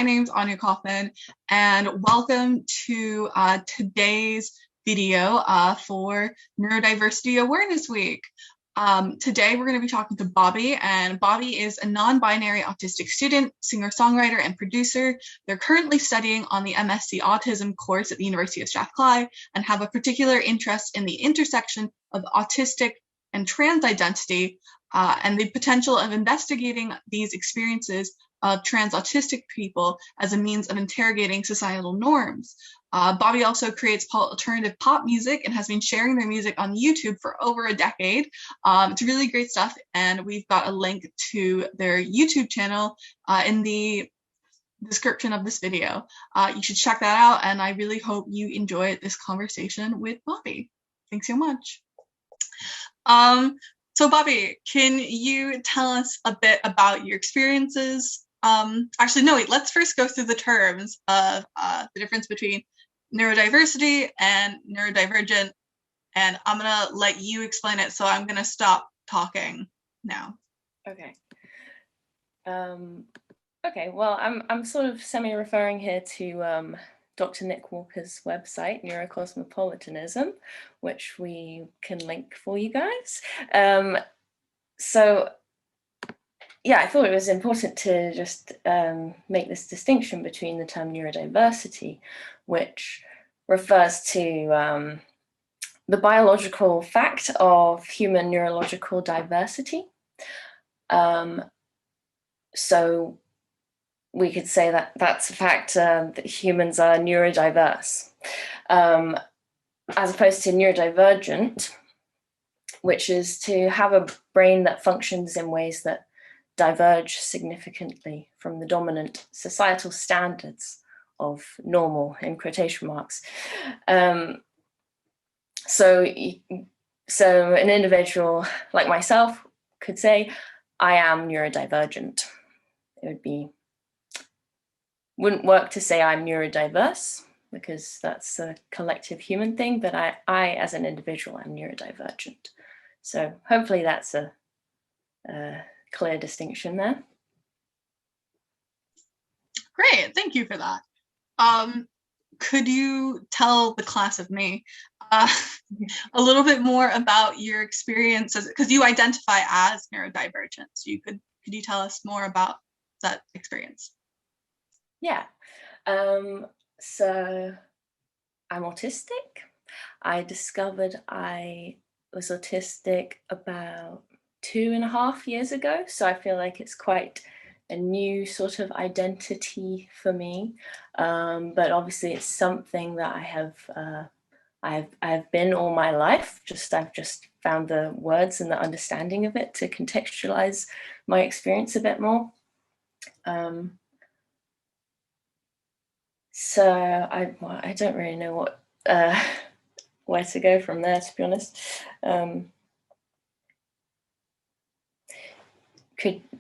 name's Anya Kaufman, and welcome to today's video for Neurodiversity Awareness Week. Today we're going to be talking to Bobby, and Bobby is a non-binary autistic student, singer-songwriter, and producer. They're currently studying on the MSc Autism course at the University of Strathclyde and have a particular interest in the intersection of autistic and trans identity and the potential of investigating these experiences of trans autistic people as a means of interrogating societal norms. Bobby also creates alternative pop music and has been sharing their music on YouTube for over a decade. It's really great stuff, and we've got a link to their YouTube channel in the description of this video. You should check that out, and I really hope you enjoy this conversation with Bobby. Thanks so much. So Bobby, can you tell us a bit about your experiences? Actually, no, wait, let's first go through the terms of the difference between neurodiversity and neurodivergent, and I'm gonna let you explain it, so I'm gonna stop talking now. Okay. Okay, well, I'm sort of semi-referring here to Dr. Nick Walker's website, Neurocosmopolitanism, which we can link for you guys. So yeah, I thought it was important to just make this distinction between the term neurodiversity, which refers to the biological fact of human neurological diversity. So we could say that that's a fact that humans are neurodiverse, as opposed to neurodivergent, which is to have a brain that functions in ways that diverge significantly from the dominant societal standards of normal, in quotation marks. So an individual like myself could say, I am neurodivergent. It wouldn't work to say I'm neurodiverse, because that's a collective human thing, but I as an individual am neurodivergent. So hopefully that's a clear distinction there. Great, thank you for that. Could you tell the class of me a little bit more about your experiences, because you identify as neurodivergent, so could you tell us more about that experience? Yeah, so I'm autistic. I discovered I was autistic about 2.5 years ago, so I feel like it's quite a new sort of identity for me, but obviously it's something that I've been all my life. I've just found the words and the understanding of it to contextualize my experience a bit more. So I don't really know what where to go from there, to be honest.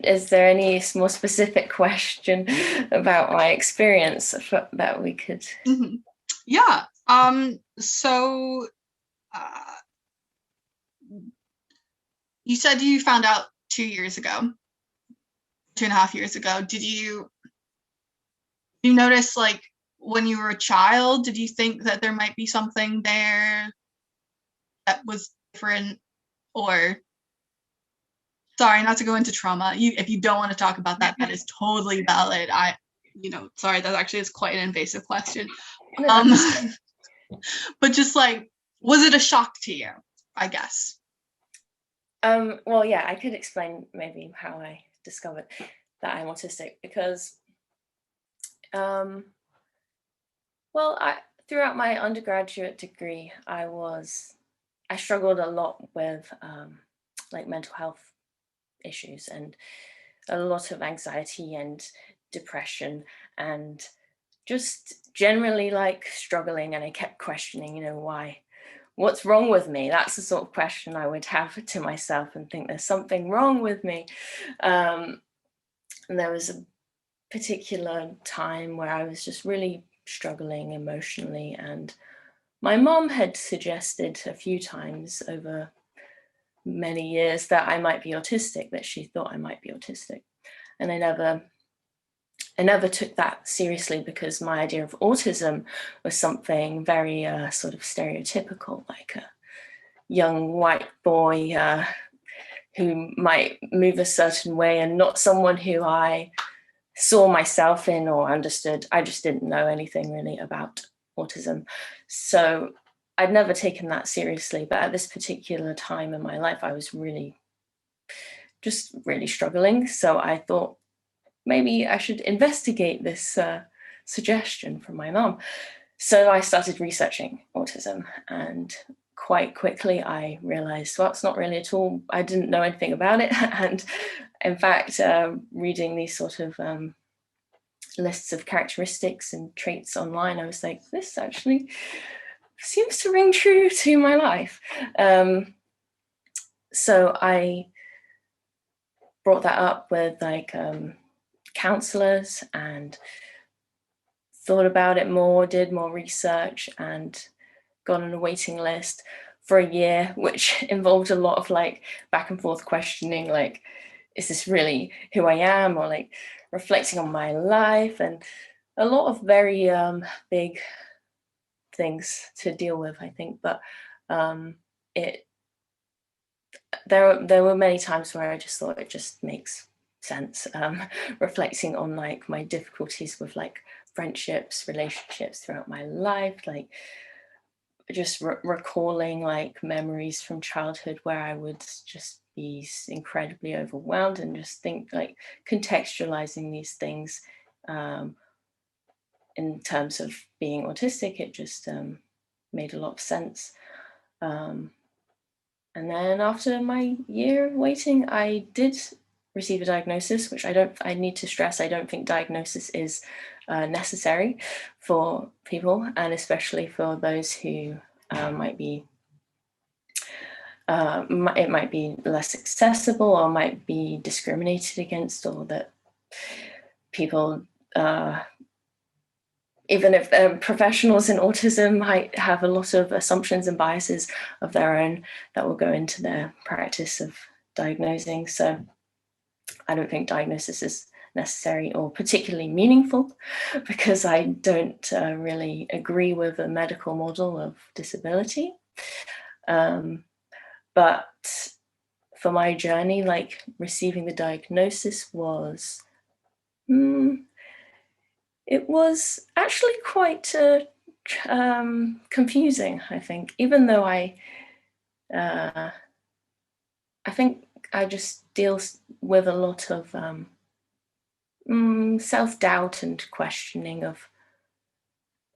Is there any more specific question about my experience that we could? Mm-hmm. Yeah. So you said you found out 2 years ago, 2.5 years ago. Did you notice, like, when you were a child, did you think that there might be something there that was different? Or, sorry, not to go into trauma. If you don't want to talk about that, that is totally valid. Sorry, that actually is quite an invasive question. But just like, was it a shock to you, I guess? Well, yeah, I could explain maybe how I discovered that I'm autistic, because throughout my undergraduate degree, I struggled a lot with like mental health issues and a lot of anxiety and depression, and just generally like struggling, and I kept questioning, what's wrong with me? That's the sort of question I would have to myself, and think there's something wrong with me. And there was a particular time where I was just really struggling emotionally, and my mom had suggested a few times over many years that I might be autistic, that she thought I might be autistic, and I never I never took that seriously because my idea of autism was something very sort of stereotypical, like a young white boy who might move a certain way, and not someone who I saw myself in or understood. I just didn't know anything really about autism. So I'd never taken that seriously. But at this particular time in my life, I was really struggling. So I thought maybe I should investigate this suggestion from my mum. So I started researching autism, and quite quickly I realized, well, it's not really at all, I didn't know anything about it. And in fact, reading these sort of lists of characteristics and traits online, I was like, this actually seems to ring true to my life. So I brought that up with like counselors and thought about it more, did more research, and got on a waiting list for a year, which involved a lot of like back and forth questioning, like, is this really who I am? Or like reflecting on my life, and a lot of very big things to deal with, I think. But there were many times where I just thought it just makes sense, reflecting on like my difficulties with like friendships, relationships throughout my life, like just recalling like memories from childhood where I would just be incredibly overwhelmed, and just think like contextualizing these things in terms of being autistic, it just made a lot of sense. And then after my year of waiting, I did receive a diagnosis, which I need to stress, I don't think diagnosis is necessary for people, and especially for those who might be, it might be less accessible or might be discriminated against, or that people, even if they're professionals in autism, might have a lot of assumptions and biases of their own that will go into their practice of diagnosing. So I don't think diagnosis is necessary or particularly meaningful, because I don't really agree with the medical model of disability. But for my journey, like receiving the diagnosis was, it was actually quite confusing, I think, even though I think I just deal with a lot of self-doubt and questioning of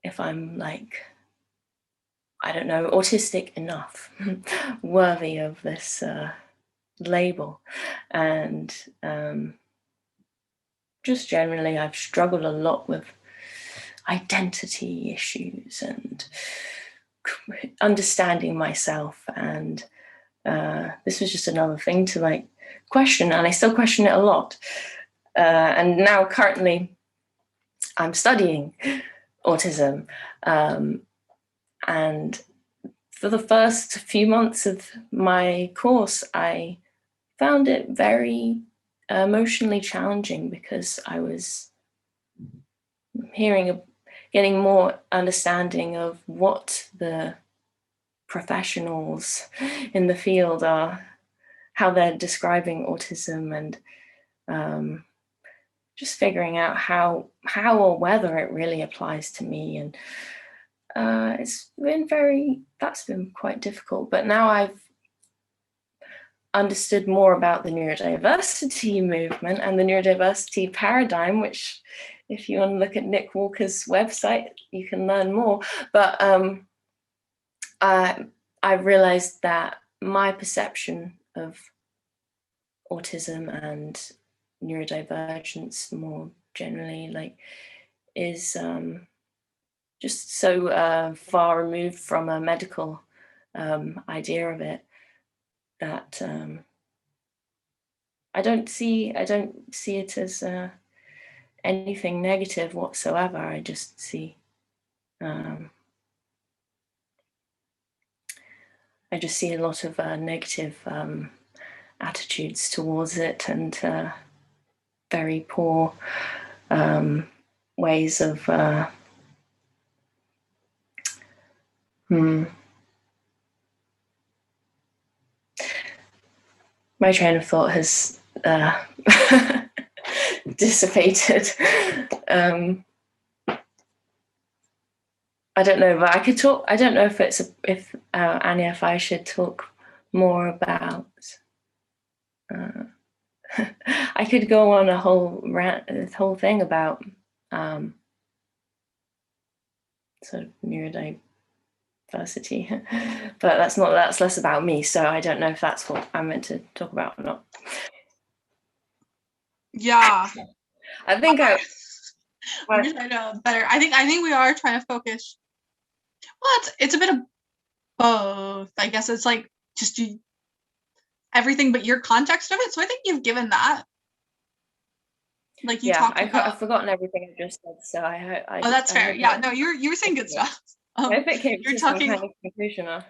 if I'm like, I don't know, autistic enough, worthy of this label. And just generally, I've struggled a lot with identity issues and understanding myself. And this was just another thing to like question, and I still question it a lot. And now currently I'm studying autism. And for the first few months of my course, I found it very emotionally challenging, because I was getting more understanding of what the professionals in the field are, how they're describing autism, and just figuring out how or whether it really applies to me. And that's been quite difficult. But now I've understood more about the neurodiversity movement and the neurodiversity paradigm, which if you want to look at Nick Walker's website, you can learn more. But I realized that my perception of autism and neurodivergence more generally like is just so far removed from a medical idea of it that I don't see it as anything negative whatsoever. I just see a lot of negative attitudes towards it, and very poor ways of my train of thought has dissipated. I don't know, but I could talk. I don't know if Anya, if I should talk more about. I could go on a whole thing about sort of neurodiversity, but that's less about me. So I don't know if that's what I'm meant to talk about or not. Yeah, I think I'm trying to better. I think we are trying to focus. Well, it's a bit of both. I guess it's like just everything but your context of it. So I think you've given that. Like you talked about. I've forgotten everything I just said, so I oh, that's fair. Yeah, no, you were saying good stuff. I hope it came to some kind of conclusion. I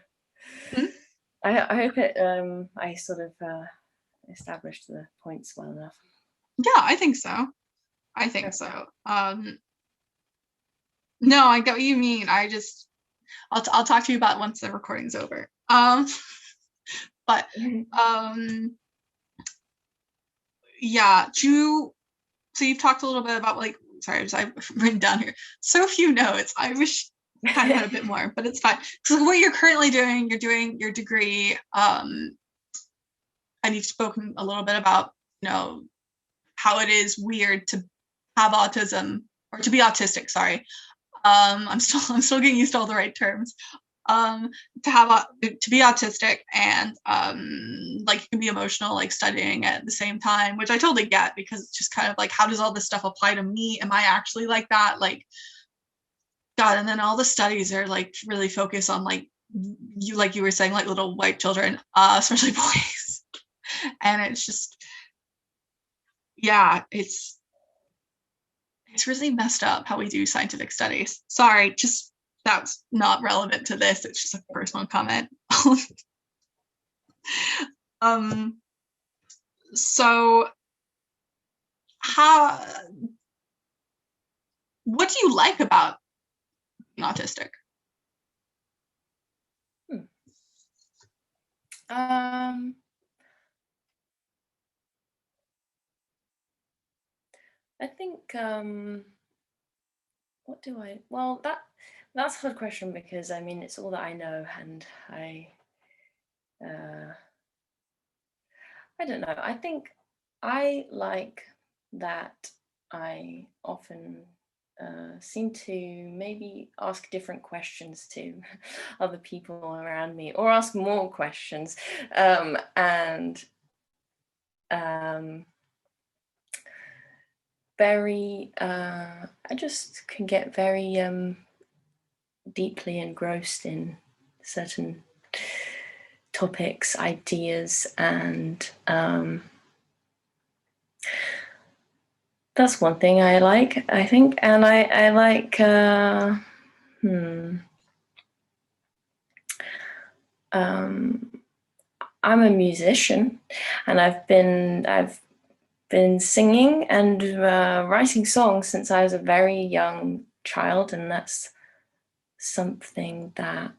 hope it. I sort of established the points well enough. Yeah, I think so. I think so. No, I get what you mean. I'll talk to you about it once the recording's over. But yeah, so you've talked a little bit about like, sorry, I've written down here so few notes. I wish I had a bit more, but it's fine. So what you're currently doing, you're doing your degree, and you've spoken a little bit about, how it is weird to have autism or to be autistic. Sorry, I'm still getting used to all the right terms. To be autistic and like you can be emotional, like studying at the same time, which I totally get because it's just kind of like, how does all this stuff apply to me? Am I actually like that? Like, God, and then all the studies are like really focused on like you were saying, like little white children, especially boys, and it's just, yeah, it's really messed up how we do scientific studies. Sorry, just that's not relevant to this. It's just a personal comment. So what do you like about being autistic? I think what do I? Well, that's a hard question because I mean it's all that I know, and I don't know. I think I like that I often seem to maybe ask different questions to other people around me, or ask more questions, and very. I just can get very deeply engrossed in certain topics, ideas, and that's one thing I like, I think. And I like I'm a musician, and I've been singing and writing songs since I was a very young child, and that's something that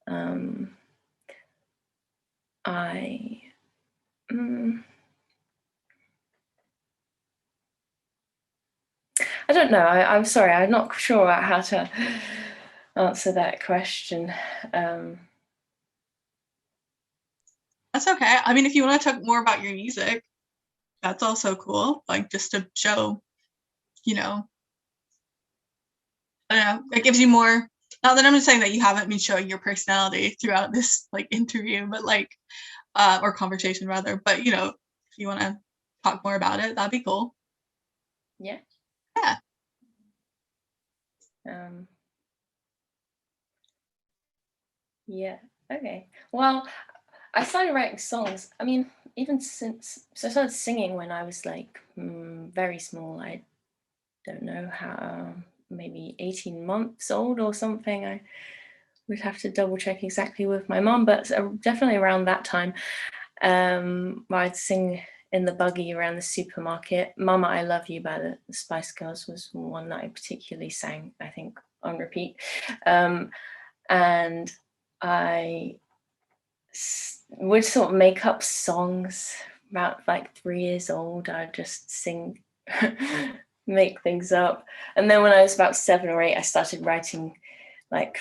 I don't know. I'm sorry. I'm not sure about how to answer that question. That's okay. I mean, if you want to talk more about your music, that's also cool. Like just to show, I don't know, it gives you more. Not that I'm just saying that you haven't been showing your personality throughout this like interview, but like, or conversation rather. But if you want to talk more about it, that'd be cool. Yeah. Yeah. Yeah. Okay. Well, I started writing songs. I mean, even so I started singing when I was like very small. I don't know how, maybe 18 months old or something. I would have to double check exactly with my mom, but definitely around that time, where I'd sing in the buggy around the supermarket. Mama, I Love You by the Spice Girls was one that I particularly sang, I think, on repeat. And I would sort of make up songs about like 3 years old. I'd just sing, make things up. And then when I was about 7 or 8, I started writing like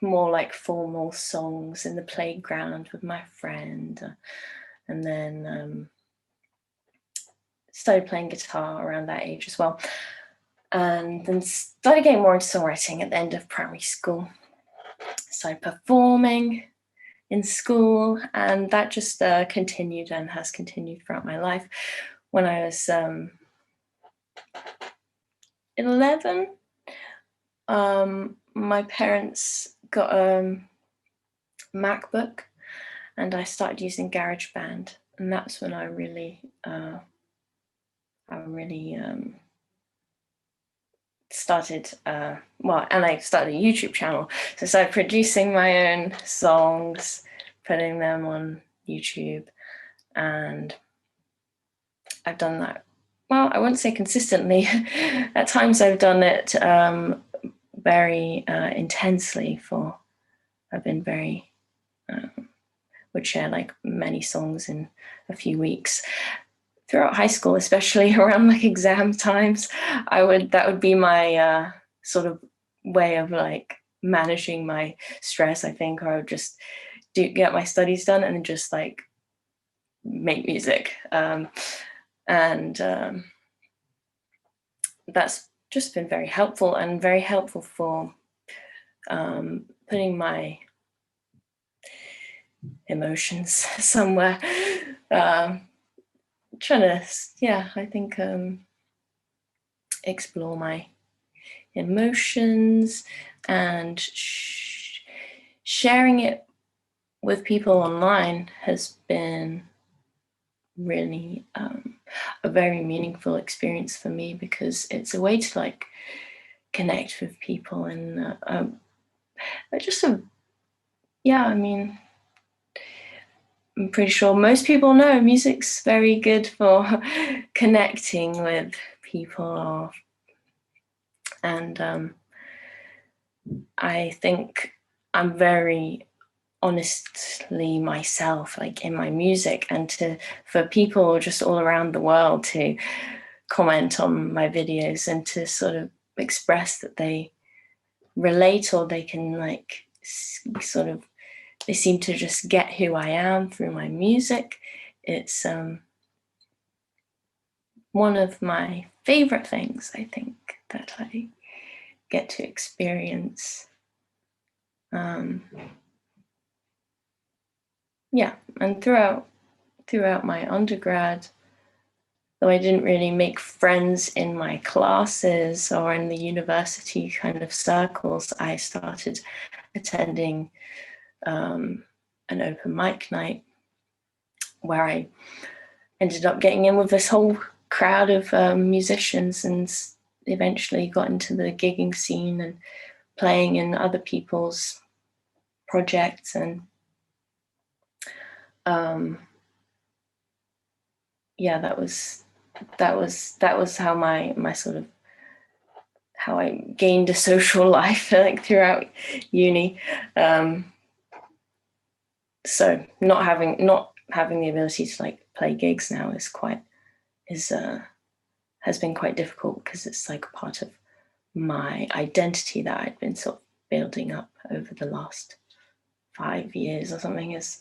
more like formal songs in the playground with my friend. And then started playing guitar around that age as well. And then started getting more into songwriting at the end of primary school. Started performing in school, and that just continued and has continued throughout my life. When I was 11, my parents got a MacBook, and I started using GarageBand, and that's when I really started, and I started a YouTube channel. So I started producing my own songs, putting them on YouTube, and I've done that, well, I wouldn't say consistently. At times I've done it very intensely I've been very, would share like many songs in a few weeks. Throughout high school, especially around like exam times, that would be my sort of way of like managing my stress, I think. Or I would just get my studies done and then just like make music. And that's just been very helpful, and very helpful for putting my emotions somewhere. Trying to, I think, explore my emotions and sharing it with people online has been really a very meaningful experience for me, because it's a way to like connect with people, and just I mean, I'm pretty sure most people know music's very good for connecting with people, and I think I'm very honestly myself, like in my music, and for people just all around the world to comment on my videos and to sort of express that they relate, or they can like sort of, they seem to just get who I am through my music. It's one of my favorite things, I think, that I get to experience. And throughout my undergrad, though I didn't really make friends in my classes or in the university kind of circles, I started attending an open mic night where I ended up getting in with this whole crowd of musicians, and eventually got into the gigging scene and playing in other people's projects. And that was how my sort of, how I gained a social life like throughout uni. So not having the ability to like play gigs now has been quite difficult, because it's like part of my identity that I'd been sort of building up over the last 5 years or something, has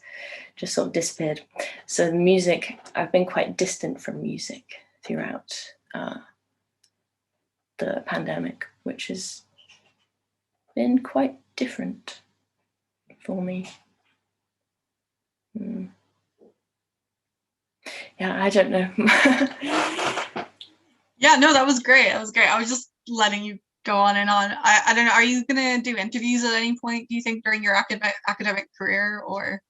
just sort of disappeared. So the music, I've been quite distant from music throughout the pandemic, which has been quite different for me. Yeah, I don't know. Yeah, no, that was great. That was great. I was just letting you go on and on. I don't know. Are you going to do interviews at any point, do you think, during your academic career, or?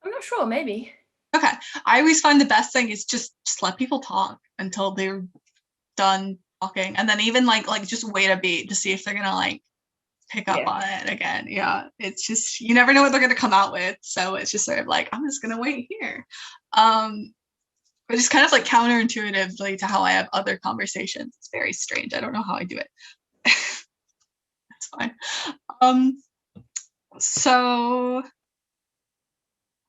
I'm not sure, maybe. Okay. I always find the best thing is just let people talk until they're done talking, and then even like just wait a beat to see if they're going to like pick up on it again. Yeah, it's just, you never know what they're going to come out with, so it's just sort of like, I'm just going to wait here. But it's kind of like counterintuitively to how I have other conversations. It's very strange. I don't know how I do it. That's fine. So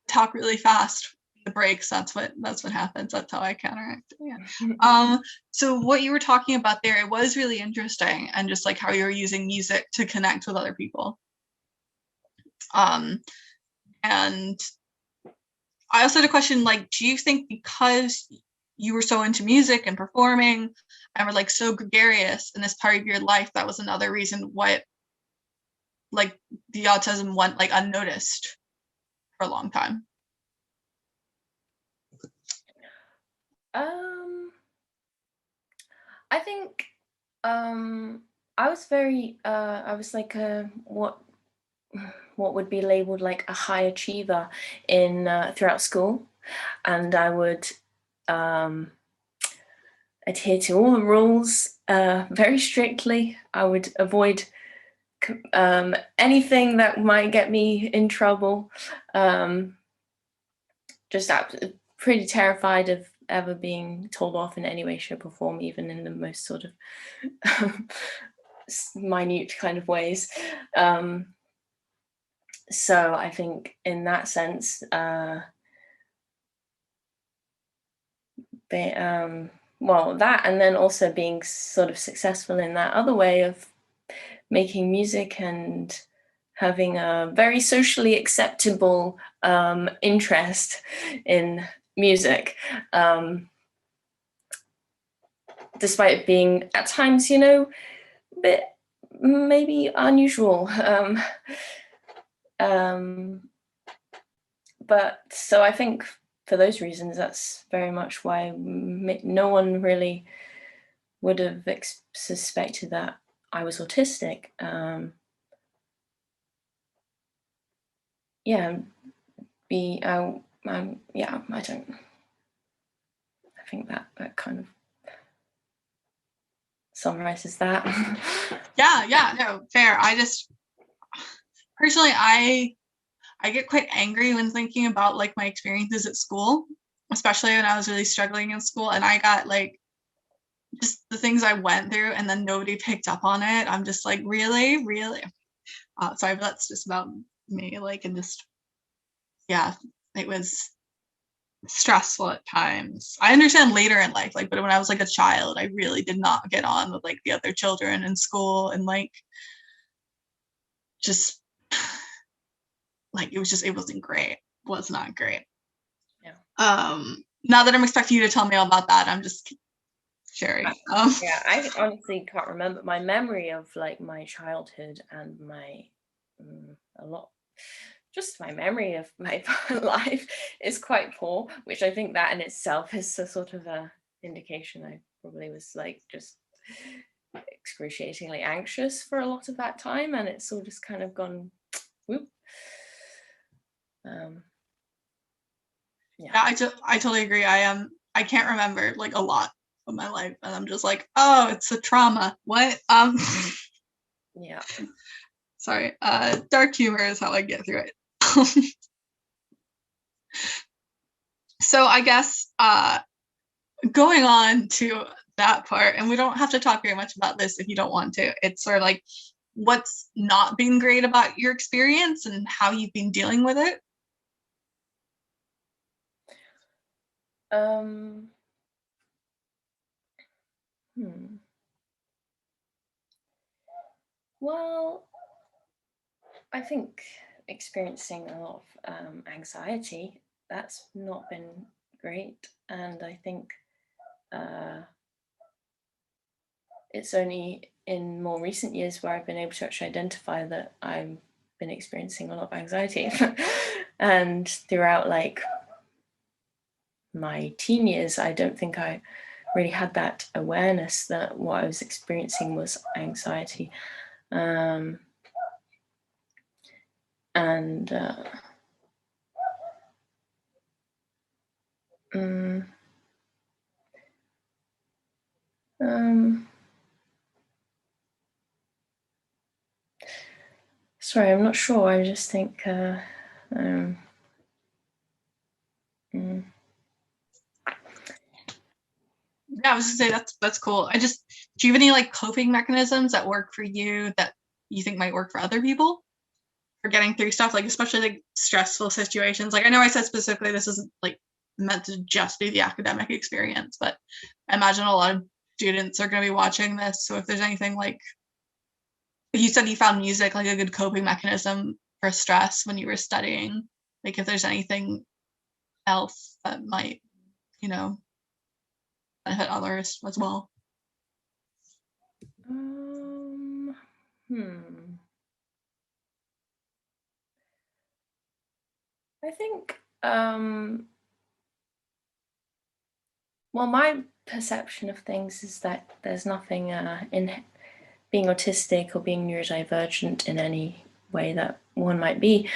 talk really fast. The breaks. That's what happens. That's how I counteract it. Yeah. So what you were talking about there, it was really interesting, and just like how you were using music to connect with other people. And I also had a question, like, do you think because you were so into music and performing and were like so gregarious in this part of your life, that was another reason why like the autism went like unnoticed for a long time? I think I was very I was like what would be labeled like a high achiever in throughout school, and I would adhere to all the rules very strictly. I would avoid anything that might get me in trouble. Just pretty terrified of ever being told off in any way, shape, or form, even in the most sort of minute kind of ways. So I think in that sense, well, that, and then also being sort of successful in that other way of making music and having a very socially acceptable interest in music, despite it being at times, you know, a bit maybe unusual. But so I think for those reasons, that's very much why no one really would have suspected that I was autistic. Yeah, yeah, I don't. I think that kind of summarizes that. Yeah, no, fair. I just personally, I get quite angry when thinking about like my experiences at school, especially when I was really struggling in school, and I got like just the things I went through, and then nobody picked up on it. I'm just like, really, really. Sorry, but that's just about me. Like, and just yeah, it was stressful at times. I understand later in life, like, but when I was like a child, I really did not get on with like the other children in school, and like just like it wasn't great. It was not great. Yeah. Now that I'm expecting you to tell me all about that, I'm just sharing. Yeah, I honestly can't remember. My memory of like my childhood and my just my memory of my life is quite poor, which I think that in itself is a sort of a indication I probably was like just excruciatingly anxious for a lot of that time, and it's all just kind of gone whoop. Yeah, I totally agree. I can't remember like a lot of my life, and I'm just like, oh, it's a trauma. What? Yeah. Sorry. Dark humor is how I get through it. So I guess going on to that part, and we don't have to talk very much about this if you don't want to. It's sort of like what's not been great about your experience and how you've been dealing with it. Well, I think experiencing a lot of anxiety, that's not been great. And I think it's only in more recent years where I've been able to actually identify that I've been experiencing a lot of anxiety. And throughout like my teen years, I don't think I really had that awareness that what I was experiencing was anxiety. And Sorry, I'm not sure. I just think Yeah, I was gonna say that's cool. Do you have any like coping mechanisms that work for you that you think might work for other people for getting through stuff, like especially like stressful situations? Like I know I said specifically this isn't like meant to just be the academic experience, but I imagine a lot of students are going to be watching this. So if there's anything like you said you found music like a good coping mechanism for stress when you were studying, like if there's anything else that might, you know, benefit others as well. I think, well, my perception of things is that there's nothing in being autistic or being neurodivergent in any way that one might be.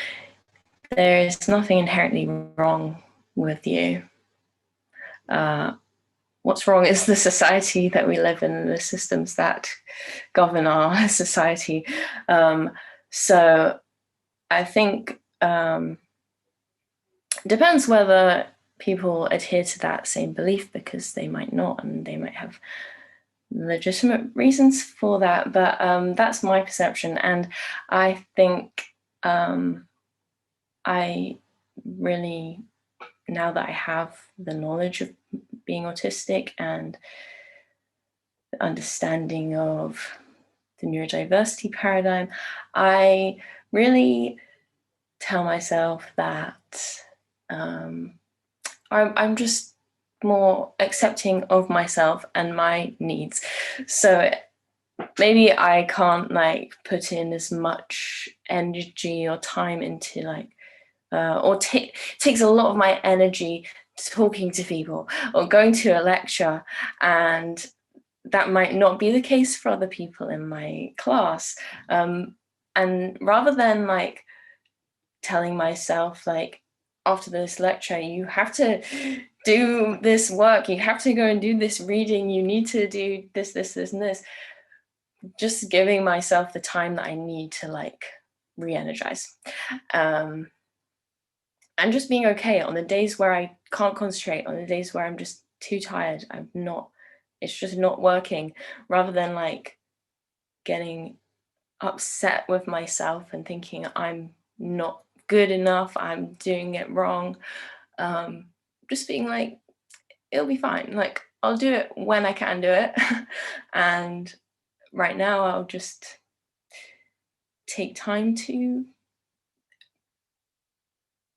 There is nothing inherently wrong with you. What's wrong is the society that we live in, the systems that govern our society. So I think it depends whether people adhere to that same belief, because they might not, and they might have legitimate reasons for that. But that's my perception, and I think I really, now that I have the knowledge of being autistic and the understanding of the neurodiversity paradigm, I really tell myself that I'm just more accepting of myself and my needs. So maybe I can't like put in as much energy or time into like takes a lot of my energy talking to people or going to a lecture, and that might not be the case for other people in my class. And rather than like telling myself like, after this lecture you have to do this work, you have to go and do this reading, you need to do this and this, just giving myself the time that I need to like re-energize. And just being okay on the days where I can't concentrate, on the days where I'm just too tired, it's just not working, rather than like getting upset with myself and thinking I'm not good enough, I'm doing it wrong. Just being like, it'll be fine. Like, I'll do it when I can do it. And right now I'll just take time to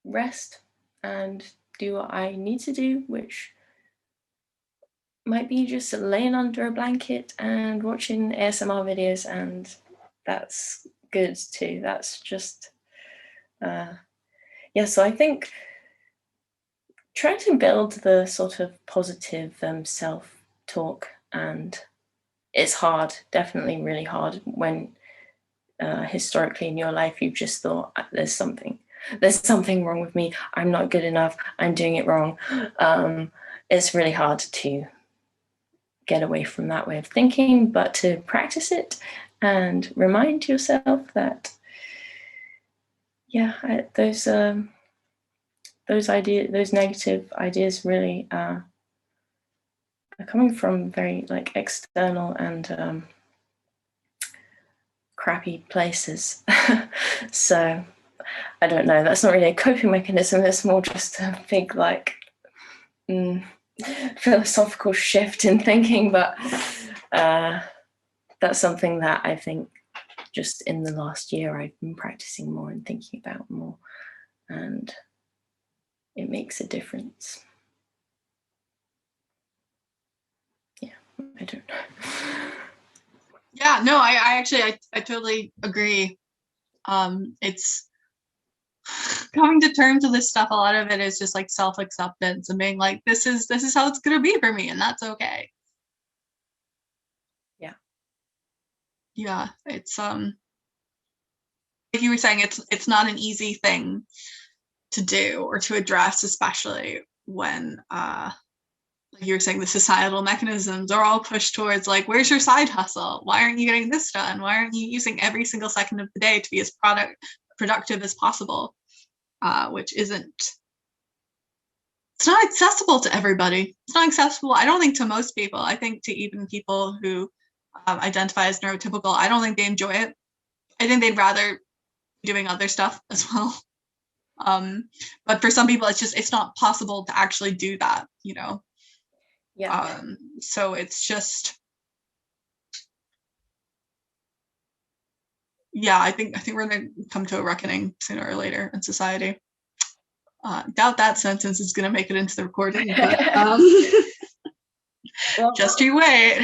rest and do what I need to do, which might be just laying under a blanket and watching ASMR videos, and that's good too. That's just, yeah, so I think trying to build the sort of positive self-talk, and it's hard, definitely really hard when historically in your life you've just thought there's something wrong with me, I'm not good enough, I'm doing it wrong. It's really hard to get away from that way of thinking, but to practice it and remind yourself that, yeah, those negative ideas really are coming from very like external and crappy places. So I don't know, that's not really a coping mechanism, it's more just a big like philosophical shift in thinking. But that's something that I think just in the last year I've been practicing more and thinking about more, and it makes a difference. Yeah, I don't know. Yeah, no, I totally agree. It's coming to terms with this stuff. A lot of it is just like self-acceptance and being like, this is how it's gonna be for me, and that's okay. Yeah. Yeah, it's like you were saying, it's not an easy thing to do or to address, especially when like you were saying, the societal mechanisms are all pushed towards like, where's your side hustle? Why aren't you getting this done? Why aren't you using every single second of the day to be as productive as possible? Which isn't, it's not accessible to everybody. It's not accessible, I don't think, to most people. I think to even people who identify as neurotypical, I don't think they enjoy it. I think they'd rather be doing other stuff as well. But for some people, it's not possible to actually do that, you know? Yeah. So it's just, yeah, I think we're gonna come to a reckoning sooner or later in society. Doubt that sentence is gonna make it into the recording, but Well, just you wait.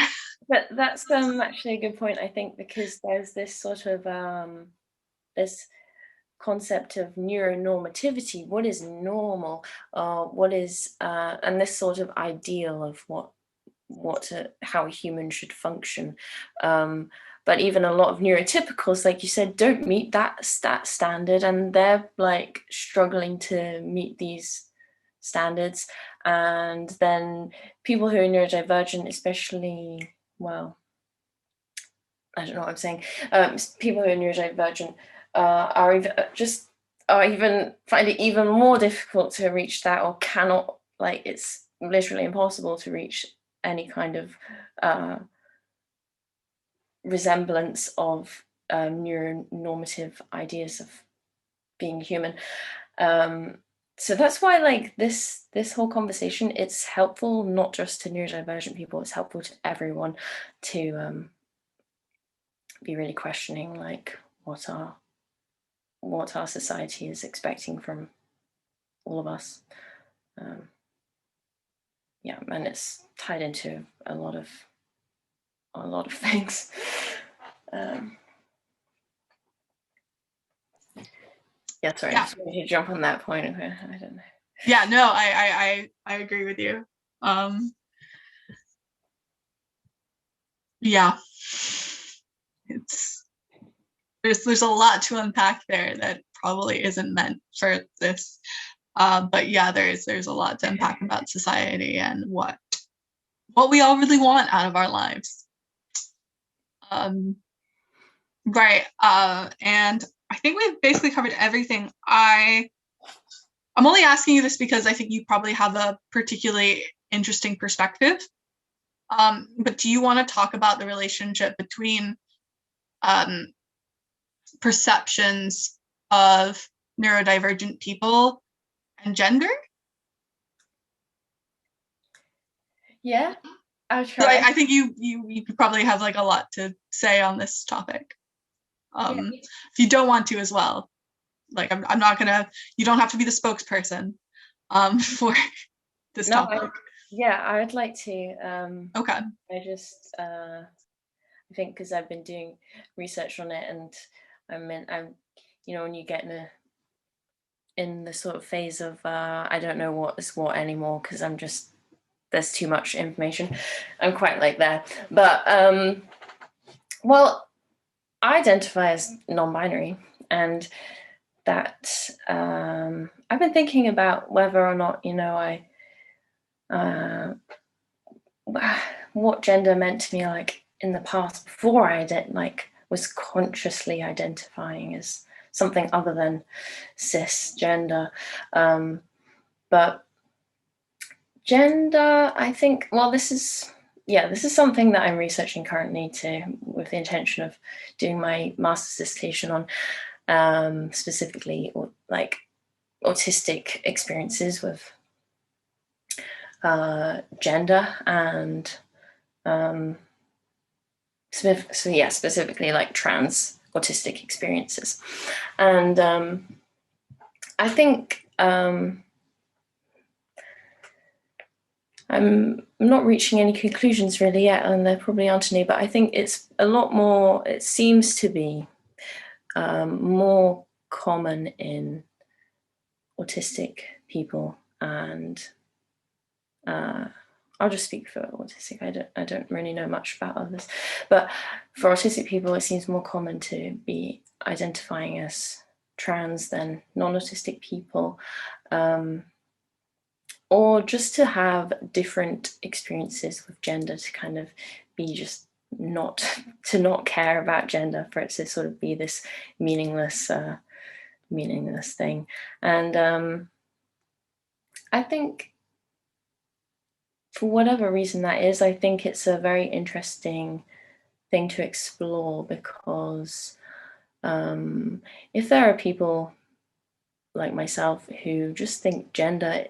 but that's actually a good point, I think, because there's this sort of this concept of neuronormativity. What is normal? What is and this sort of ideal of how a human should function. But even a lot of neurotypicals, like you said, don't meet that standard, and they're like struggling to meet these standards. And then people who are neurodivergent, especially, well, I don't know what I'm saying. People who are neurodivergent are even find it even more difficult to reach that, or cannot, like, it's literally impossible to reach any kind of resemblance of neuronormative ideas of being human. So that's why, like, this whole conversation, it's helpful not just to neurodivergent people, it's helpful to everyone to be really questioning, like, what our society is expecting from all of us. Yeah, and it's tied into a lot of things. Yeah, sorry, I just wanted to jump on that point. I don't know. Yeah, no, I agree with you. Yeah, there's a lot to unpack there that probably isn't meant for this. But yeah, there's a lot to unpack about society and what we all really want out of our lives. Right. And I think we've basically covered everything. I'm only asking you this because I think you probably have a particularly interesting perspective. But do you want to talk about the relationship between perceptions of neurodivergent people and gender? Yeah, I'll try. I think you probably have like a lot to say on this topic. If you don't want to as well, like I'm not gonna. You don't have to be the spokesperson for this topic. I would like to. Okay. I just I think because I've been doing research on it, and I'm when you get in the sort of phase of I don't know what is what anymore, because there's too much information. I'm quite like there, but well, I identify as non-binary, and that I've been thinking about whether or not what gender meant to me, like, in the past, before I was consciously identifying as something other than cisgender. But gender, I think, well, this is something that I'm researching currently with the intention of doing my master's dissertation on, specifically like autistic experiences with gender, and specifically like trans autistic experiences. And I think I'm not reaching any conclusions really yet, and there probably aren't any, but I think it's a lot more, it seems to be more common in autistic people, and I'll just speak for autistic. I don't really know much about others, but for autistic people, it seems more common to be identifying as trans than non-autistic people. or just to have different experiences with gender, to kind of be just not care about gender, for it to sort of be this meaningless thing. And I think for whatever reason that is, I think it's a very interesting thing to explore, because if there are people like myself who just think the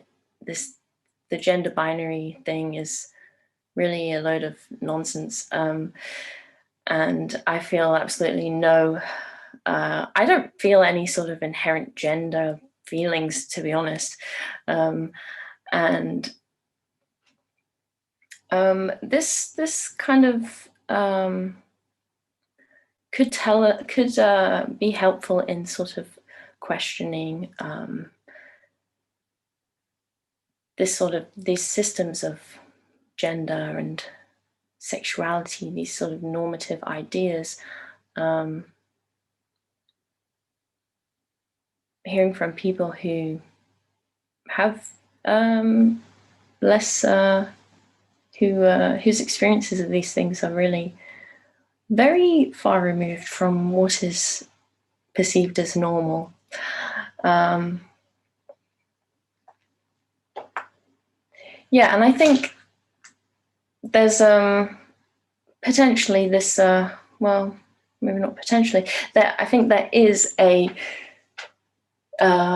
gender binary thing is really a load of nonsense, and I feel absolutely I don't feel any sort of inherent gender feelings, to be honest, and this kind of could be helpful in sort of questioning these systems of gender and sexuality, these sort of normative ideas. Hearing from people who have less, whose experiences of these things are really very far removed from what is perceived as normal. Yeah, and I think there's potentially this, well, maybe not potentially, I think there is a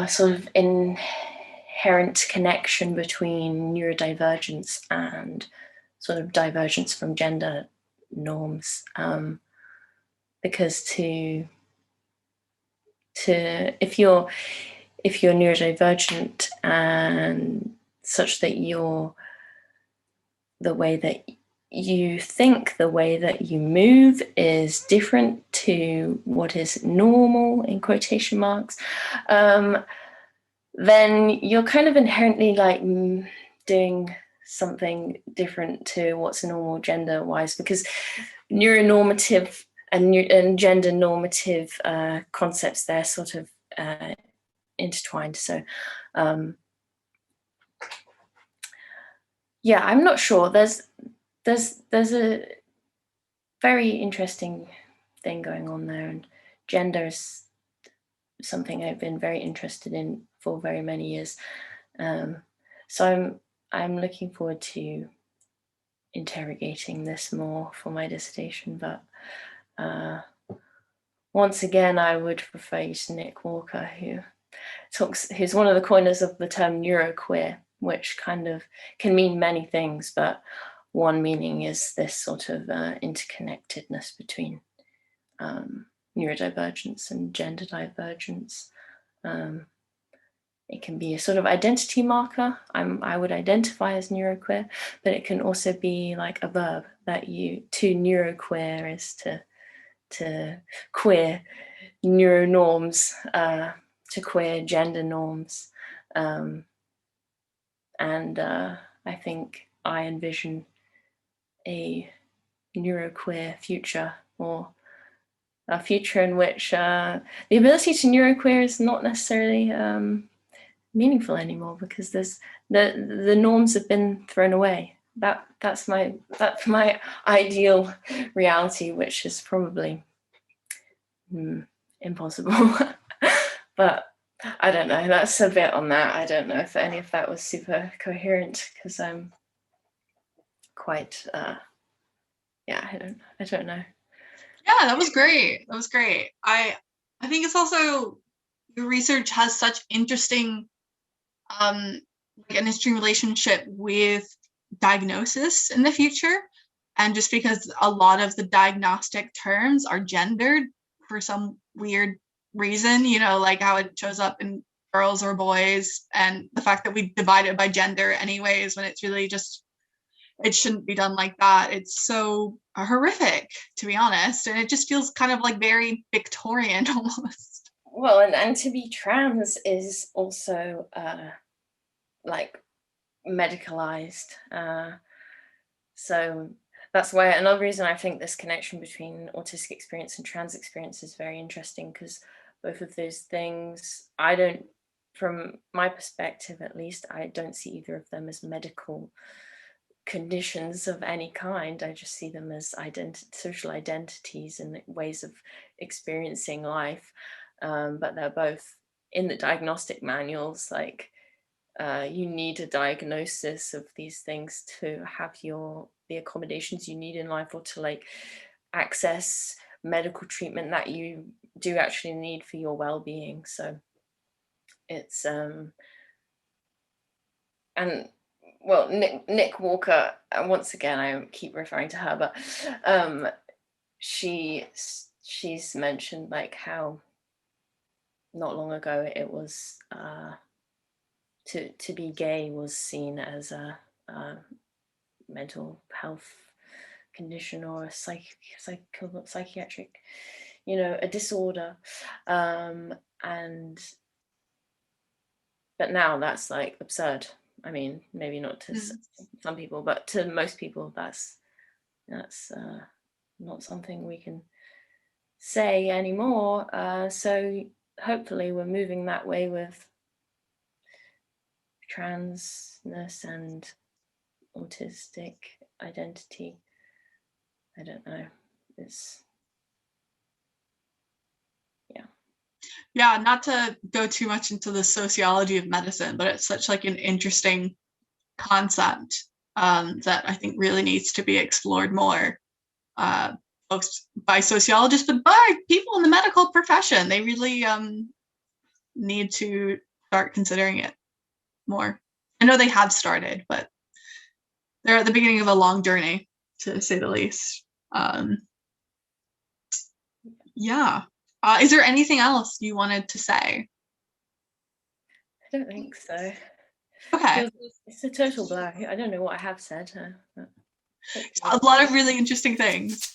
sort of inherent connection between neurodivergence and sort of divergence from gender norms, because if you're neurodivergent and such that the way that you think, the way that you move is different to what is normal, in quotation marks, then you're kind of inherently like doing something different to what's normal gender wise, because neuronormative and gender normative concepts, they're sort of intertwined. So yeah, I'm not sure. There's a very interesting thing going on there, and gender is something I've been very interested in for very many years. So I'm looking forward to interrogating this more for my dissertation. But once again, I would refer you to Nick Walker, who's one of the coiners of the term neuroqueer, which kind of can mean many things, but one meaning is this sort of interconnectedness between neurodivergence and gender divergence. It can be a sort of identity marker. I would identify as neuroqueer, but it can also be like a verb, that to neuroqueer is to queer neuronorms, to queer gender norms. And I think I envision a neuroqueer future, or a future in which the ability to neuroqueer is not necessarily meaningful anymore, because the norms have been thrown away. That's my ideal reality, which is probably impossible. But I don't know. That's a bit on that. I don't know if any of that was super coherent, because I'm quite yeah, I don't know. Yeah, that was great. That was great. I think it's also, your research has such interesting like an interesting relationship with diagnosis in the future. And just because a lot of the diagnostic terms are gendered for some weird reason, like how it shows up in girls or boys, and the fact that we divide it by gender anyways, when it's really just, it shouldn't be done like that. It's so horrific, to be honest. And it just feels kind of like very Victorian almost. Well, and to be trans is also like medicalized. So that's why another reason I think this connection between autistic experience and trans experience is very interesting, because both of those things, I don't from my perspective, at least, I don't see either of them as medical conditions of any kind. I just see them as social identities and ways of experiencing life. But they're both in the diagnostic manuals, like you need a diagnosis of these things to have the accommodations you need in life, or to like access medical treatment that you do actually need for your well-being. So it's and well, Nick Walker, and once again I keep referring to her, but she's mentioned like how not long ago it was to be gay was seen as a mental health condition, or a psychiatric, a disorder, but now that's like absurd. I mean, maybe not to some people, but to most people, that's not something we can say anymore. So hopefully we're moving that way with transness and autistic identity. I don't know. Yeah, not to go too much into the sociology of medicine, but it's such like an interesting concept that I think really needs to be explored more, both by sociologists, but by people in the medical profession. They really need to start considering it more. I know they have started, but they're at the beginning of a long journey, to say the least. Yeah. Is there anything else you wanted to say? I don't think so. Okay. It's a total blur. I don't know what I have said. A lot of really interesting things.